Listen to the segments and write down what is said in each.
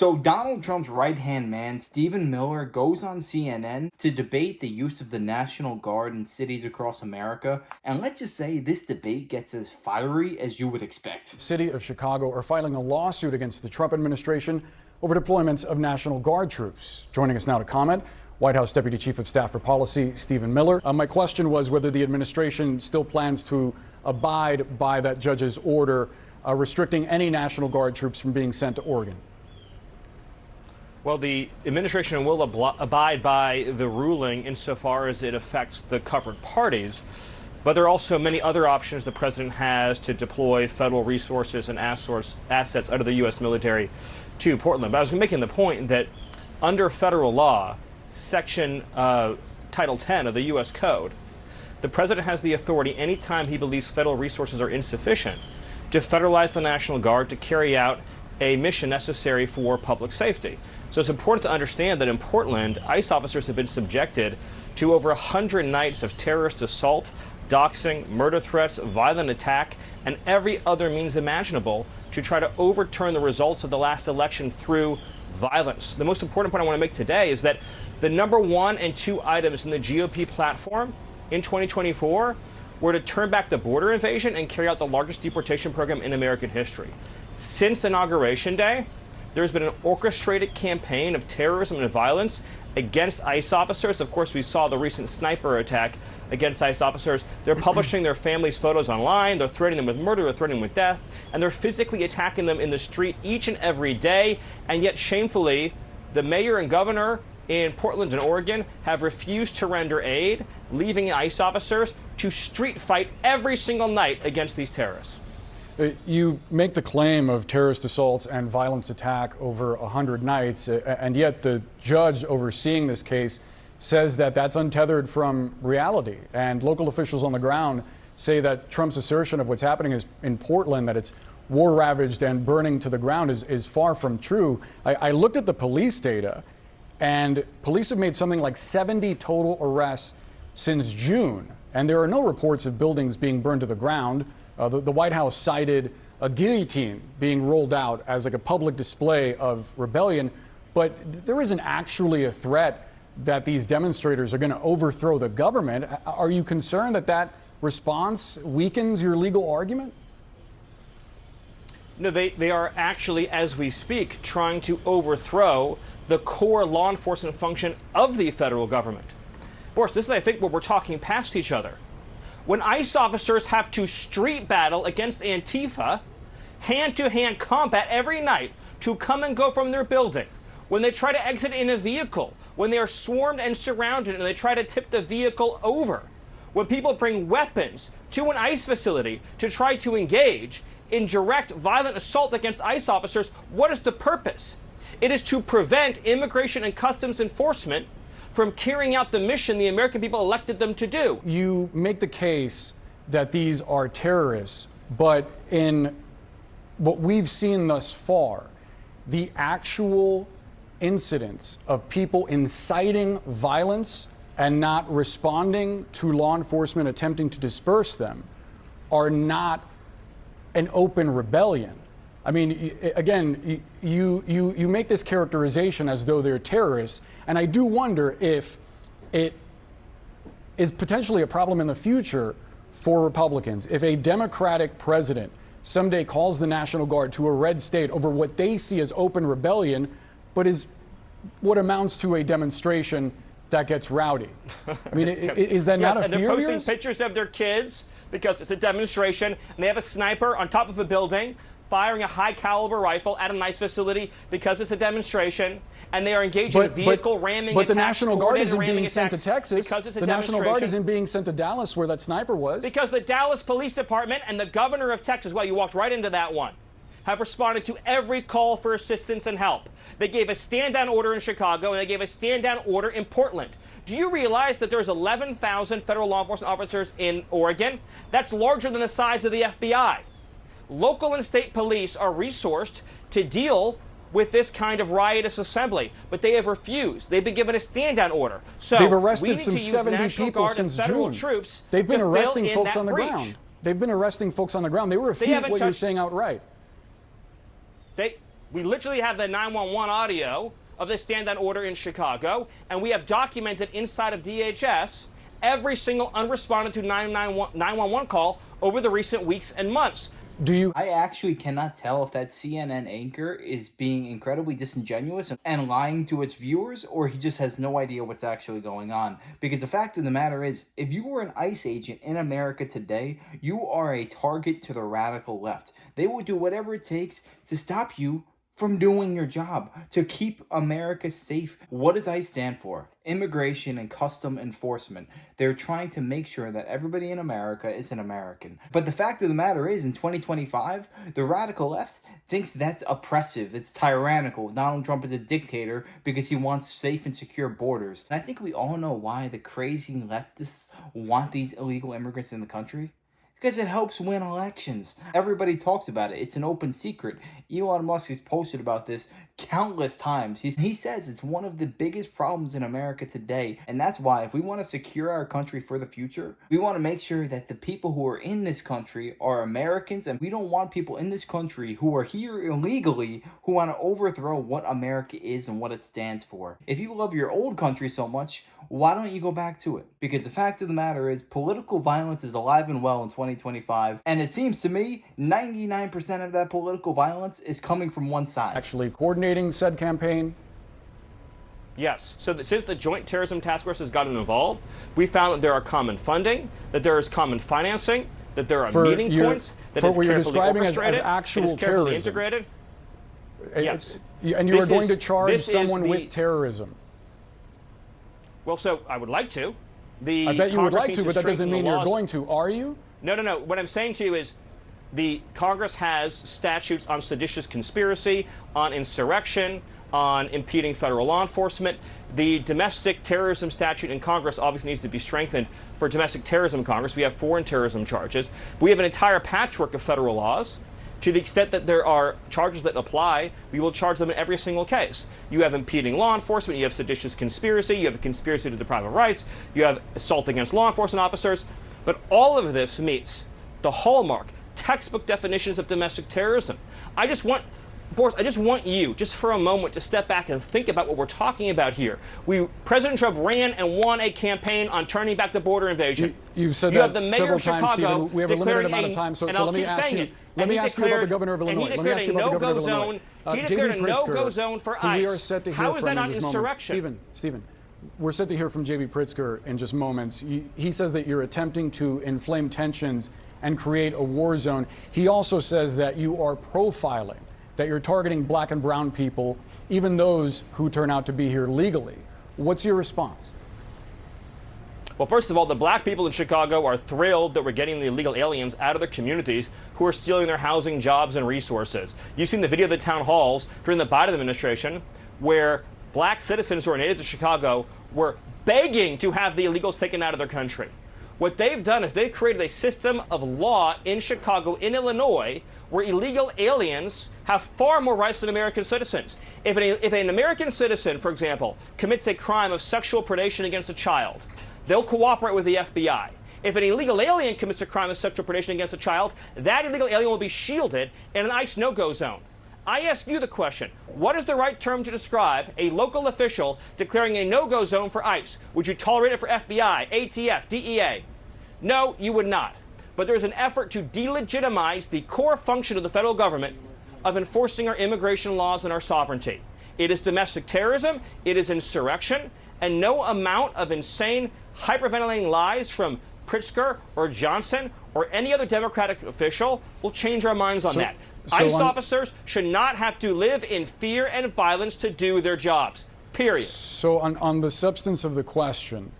So Donald Trump's right-hand man, Stephen Miller, goes on CNN to debate the use of the National Guard in cities across America, and let's just say this debate gets as fiery as you would expect. City of Chicago are filing a lawsuit against the Trump administration over deployments of National Guard troops. Joining us now to comment, White House Deputy Chief of Staff for Policy, Stephen Miller. My question was whether the administration still plans to abide by that judge's order restricting any National Guard troops from being sent to Oregon. Well, the administration will abide by the ruling insofar as it affects the covered parties, but there are also many other options the president has to deploy federal resources and assets out of the U.S. military to Portland. But I was making the point that under federal law, Section Title 10 of the U.S. Code, the president has the authority anytime he believes federal resources are insufficient to federalize the National Guard to carry out a mission necessary for public safety. So it's important to understand that in Portland, ICE officers have been subjected to over 100 nights of terrorist assault, doxing, murder threats, violent attack, and every other means imaginable to try to overturn the results of the last election through violence. The most important point I want to make today is that the number 1 and 2 items in the GOP platform in 2024 were to turn back the border invasion and carry out the largest deportation program in American history. Since Inauguration Day, there's been an orchestrated campaign of terrorism and violence against ICE officers. Of course, we saw the recent sniper attack against ICE officers. They're publishing their families' photos online. They're threatening them with murder. They're threatening them with death. And they're physically attacking them in the street each and every day. And yet, shamefully, the mayor and governor in Portland and Oregon have refused to render aid, leaving ICE officers to street fight every single night against these terrorists. You make the claim of terrorist assaults and violence attack over 100 nights, and yet the judge overseeing this case says that that's untethered from reality. And local officials on the ground say that Trump's assertion of what's happening in Portland, that it's war-ravaged and burning to the ground, is far from true. I looked at the police data, and police have made something like 70 total arrests since June, and there are no reports of buildings being burned to the ground. The White House cited a guillotine being rolled out as like a public display of rebellion, but there isn't actually a threat that these demonstrators are going to overthrow the government. Are you concerned that that response weakens your legal argument? No, they are actually, as we speak, trying to overthrow the core law enforcement function of the federal government. Boris, this is, I think, where we're talking past each other. When ICE officers have to street battle against Antifa, hand-to-hand combat every night to come and go from their building, when they try to exit in a vehicle, when they are swarmed and surrounded and they try to tip the vehicle over, when people bring weapons to an ICE facility to try to engage in direct violent assault against ICE officers, what is the purpose? It is to prevent immigration and customs enforcement from carrying out the mission the American people elected them to do. You make the case that these are terrorists, but in what we've seen thus far, the actual incidents of people inciting violence and not responding to law enforcement attempting to disperse them are not an open rebellion. I mean, again, you make this characterization as though they're terrorists, and I do wonder if it is potentially a problem in the future for Republicans. If a Democratic president someday calls the National Guard to a red state over what they see as open rebellion, but is what amounts to a demonstration that gets rowdy. I mean, is that not a fear of yours? And they're posting pictures of their kids because it's a demonstration, and they have a sniper on top of a building firing a high-caliber rifle at a nice facility because it's a demonstration, and they are engaging in vehicle ramming attacks. But the National Guard isn't being sent to Texas. Because it's a the National Guard demonstration. isn't being sent to Dallas, where that sniper was. Because the Dallas Police Department and the governor of Texas, well, you walked right into that one, have responded to every call for assistance and help. They gave a stand-down order in Chicago, and they gave a stand-down order in Portland. Do you realize that there's 11,000 federal law enforcement officers in Oregon? That's larger than the size of the FBI. Local and state police are resourced to deal with this kind of riotous assembly, but they have refused. They've been given a stand-down order. So they've arrested we need some to use 70 National people Guard since and federal June. troops They've been to arresting fill in folks that on the breach. ground. They've been arresting folks on the ground. They refute what you're saying outright. We literally have the 911 audio of the stand-down order in Chicago, and we have documented inside of DHS every single unresponded to 911 call over the recent weeks and months. I actually cannot tell if that CNN anchor is being incredibly disingenuous and lying to its viewers, or he just has no idea what's actually going on. Because the fact of the matter is, if you were an ICE agent in America today, you are a target to the radical left. They will do whatever it takes to stop you from doing your job, to keep America safe. What does ICE stand for? Immigration and Custom Enforcement. They're trying to make sure that everybody in America is an American. But the fact of the matter is, in 2025, the radical left thinks that's oppressive, it's tyrannical. Donald Trump is a dictator because he wants safe and secure borders. And I think we all know why the crazy leftists want these illegal immigrants in the country. Because it helps win elections. Everybody talks about it. It's an open secret. Elon Musk has posted about this countless times. He says it's one of the biggest problems in America today. And that's why, if we want to secure our country for the future, we want to make sure that the people who are in this country are Americans. And we don't want people in this country who are here illegally who want to overthrow what America is and what it stands for. If you love your old country so much, why don't you go back to it? Because the fact of the matter is, political violence is alive and well in 2025. And it seems to me 99% of that political violence is coming from one side. Actually coordinating said campaign? Yes. So since the Joint Terrorism Task Force has gotten involved, we found that there are common funding, that there is common financing, that there are meeting points, that is what you're carefully describing as orchestrated, actual that is carefully terrorism. integrated. Yes. And you are going to charge someone with terrorism. Well, so I would like to. I bet you would like to, but that doesn't mean you're going to, are you? No. What I'm saying to you is the Congress has statutes on seditious conspiracy, on insurrection, on impeding federal law enforcement. The domestic terrorism statute in Congress obviously needs to be strengthened. For domestic terrorism in Congress, we have foreign terrorism charges. We have an entire patchwork of federal laws. To the extent that there are charges that apply, we will charge them in every single case. You have impeding law enforcement, you have seditious conspiracy, you have a conspiracy to deprive of rights, you have assault against law enforcement officers. But all of this meets the hallmark, textbook definitions of domestic terrorism. Boris, I just want you, just for a moment, to step back and think about what we're talking about here. President Trump ran and won a campaign on turning back the border invasion. You've said that several times, Stephen. We have a limited amount of time, so let me ask you. Let me ask you about the governor of Illinois. Let me ask you about the governor of Illinois. He declared a no-go zone for ICE. We are set to hear How is that not insurrection? Stephen, we're set to hear from J.B. Pritzker in just moments. He says that you're attempting to inflame tensions and create a war zone. He also says that you are profiling, that you're targeting black and brown people, even those who turn out to be here legally. What's your response? Well, first of all, the black people in Chicago are thrilled that we're getting the illegal aliens out of their communities who are stealing their housing, jobs, and resources. You've seen the video of the town halls during the Biden administration where black citizens who are natives of Chicago were begging to have the illegals taken out of their country. What they've done is they've created a system of law in Chicago, in Illinois, where illegal aliens have far more rights than American citizens. If an American citizen, for example, commits a crime of sexual predation against a child, they'll cooperate with the FBI. If an illegal alien commits a crime of sexual predation against a child, that illegal alien will be shielded in an ICE no-go zone. I ask you the question, what is the right term to describe a local official declaring a no-go zone for ICE? Would you tolerate it for FBI, ATF, DEA? No, you would not. But there's an effort to delegitimize the core function of the federal government of enforcing our immigration laws and our sovereignty. It is domestic terrorism, it is insurrection, and no amount of insane, hyperventilating lies from Pritzker or Johnson or any other Democratic official will change our minds on that. ICE officers should not have to live in fear and violence to do their jobs, period. So on the substance of the question,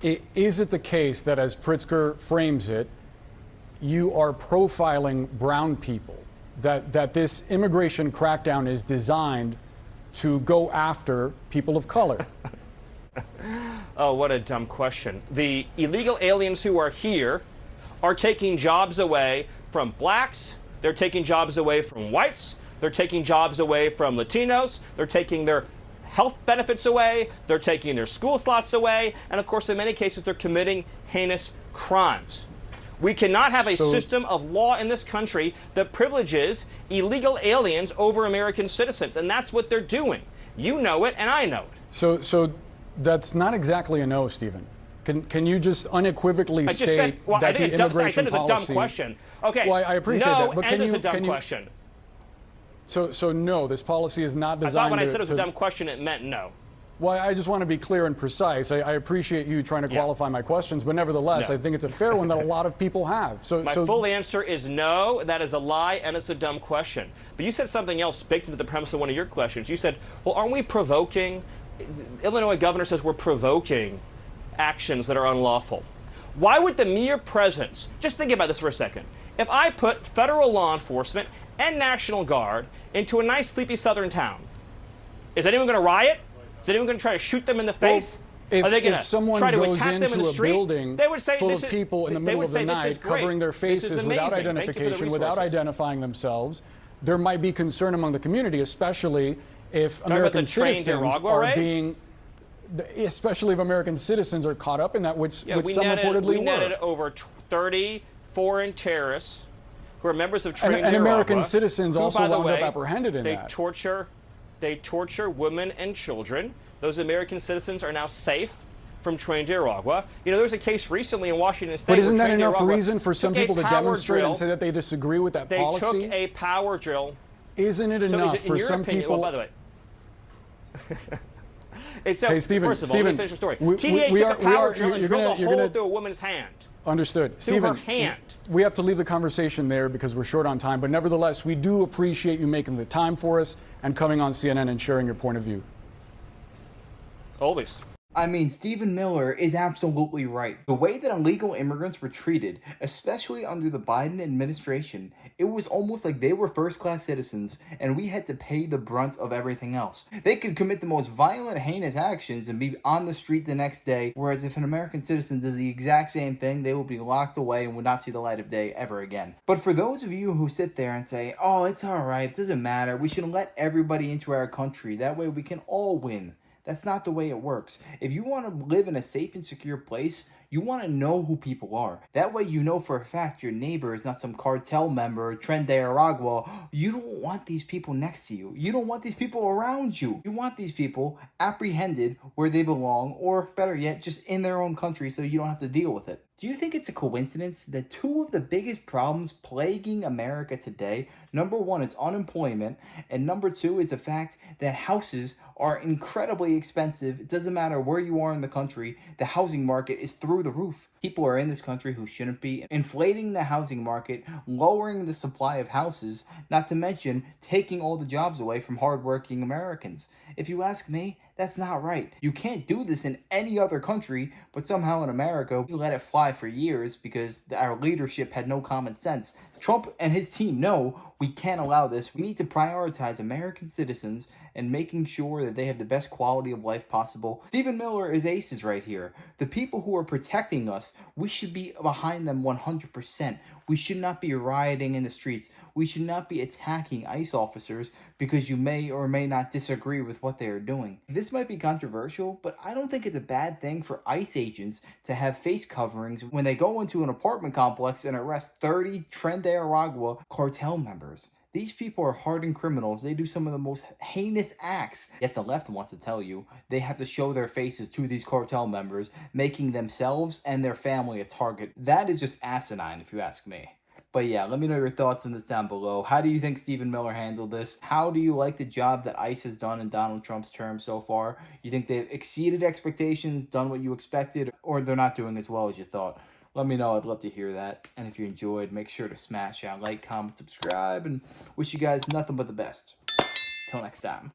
is it the case that, as Pritzker frames it, you are profiling brown people, that this immigration crackdown is designed to go after people of color? Oh, what a dumb question. The illegal aliens who are here are taking jobs away from blacks, they're taking jobs away from whites, they're taking jobs away from Latinos, they're taking their health benefits away, they're taking their school slots away, and of course in many cases they're committing heinous crimes. We cannot have a system of law in this country that privileges illegal aliens over American citizens, and that's what they're doing. You know it, and I know it. So that's not exactly a no, Stephen. Can you just unequivocally state that the immigration policy? I said it's a dumb question. Okay. Well, I appreciate no, that, but and it's a dumb question. So no, this policy is not designed. I thought when I said it was a dumb question, it meant no. Well, I just want to be clear and precise. I appreciate you trying to qualify my questions, but nevertheless, I think it's a fair one that a lot of people have. My full answer is no, that is a lie, and it's a dumb question. But you said something else baked into the premise of one of your questions. You said, well, aren't we provoking? Illinois governor says we're provoking actions that are unlawful. Why would the mere presence, just think about this for a second, if I put federal law enforcement and National Guard into a nice sleepy southern town, is anyone going to riot? Is anyone going to try to shoot them in the face? Well, Are they going if someone try to goes attack them in into the a street? building They would say, full of people in the middle of the night covering their faces without identification, without identifying themselves, there might be concern among the community, especially if American citizens are being, especially if American citizens are caught up in that, which some reportedly were. We netted over 30 foreign terrorists who are members of Trinity and American citizens also wound up apprehended in that. They torture women and children. Those American citizens are now safe from Nicaragua. You know, there was a case recently in Washington State. But isn't that enough reason for some people to demonstrate and say that they disagree with that policy? They took a power drill. Isn't it enough for some people? Well, by the way. Hey, Stephen, first of all, let me finish the story. TDA took a power drill and drilled a hole through a woman's hand. Understood. Through her hand. We have to leave the conversation there because we're short on time, but nevertheless, we do appreciate you making the time for us and coming on CNN and sharing your point of view. Always. I mean, Stephen Miller is absolutely right. The way that illegal immigrants were treated, especially under the Biden administration, it was almost like they were first-class citizens and we had to pay the brunt of everything else. They could commit the most violent, heinous actions and be on the street the next day, whereas if an American citizen did the exact same thing, they would be locked away and would not see the light of day ever again. But for those of you who sit there and say, oh, it's alright, it doesn't matter, we should let everybody into our country, that way we can all win. That's not the way it works. If you want to live in a safe and secure place, you want to know who people are. That way you know for a fact your neighbor is not some cartel member, Tren de Aragua. You don't want these people next to you. You don't want these people around you. You want these people apprehended where they belong, or better yet, just in their own country so you don't have to deal with it. Do you think it's a coincidence that two of the biggest problems plaguing America today, number one is unemployment, and number two is the fact that houses are incredibly expensive? It doesn't matter where you are in the country, the housing market is through the roof. People are in this country who shouldn't be, inflating the housing market, lowering the supply of houses, not to mention taking all the jobs away from hardworking Americans. If you ask me, that's not right. You can't do this in any other country, but somehow in America, we let it fly for years because our leadership had no common sense. Trump and his team know we can't allow this. We need to prioritize American citizens and making sure that they have the best quality of life possible. Stephen Miller is aces right here. The people who are protecting us, we should be behind them 100%. We should not be rioting in the streets. We should not be attacking ICE officers because you may or may not disagree with what they are doing. This might be controversial, but I don't think it's a bad thing for ICE agents to have face coverings when they go into an apartment complex and arrest 30 Tren de Aragua cartel members. These people are hardened criminals. They do some of the most heinous acts. Yet the left wants to tell you they have to show their faces to these cartel members, making themselves and their family a target. That is just asinine, if you ask me. But yeah, let me know your thoughts on this down below. How do you think Stephen Miller handled this? How do you like the job that ICE has done in Donald Trump's term so far? You think they've exceeded expectations, done what you expected, or they're not doing as well as you thought? Let me know. I'd love to hear that. And if you enjoyed, make sure to smash that like, comment, subscribe, and wish you guys nothing but the best. Till next time.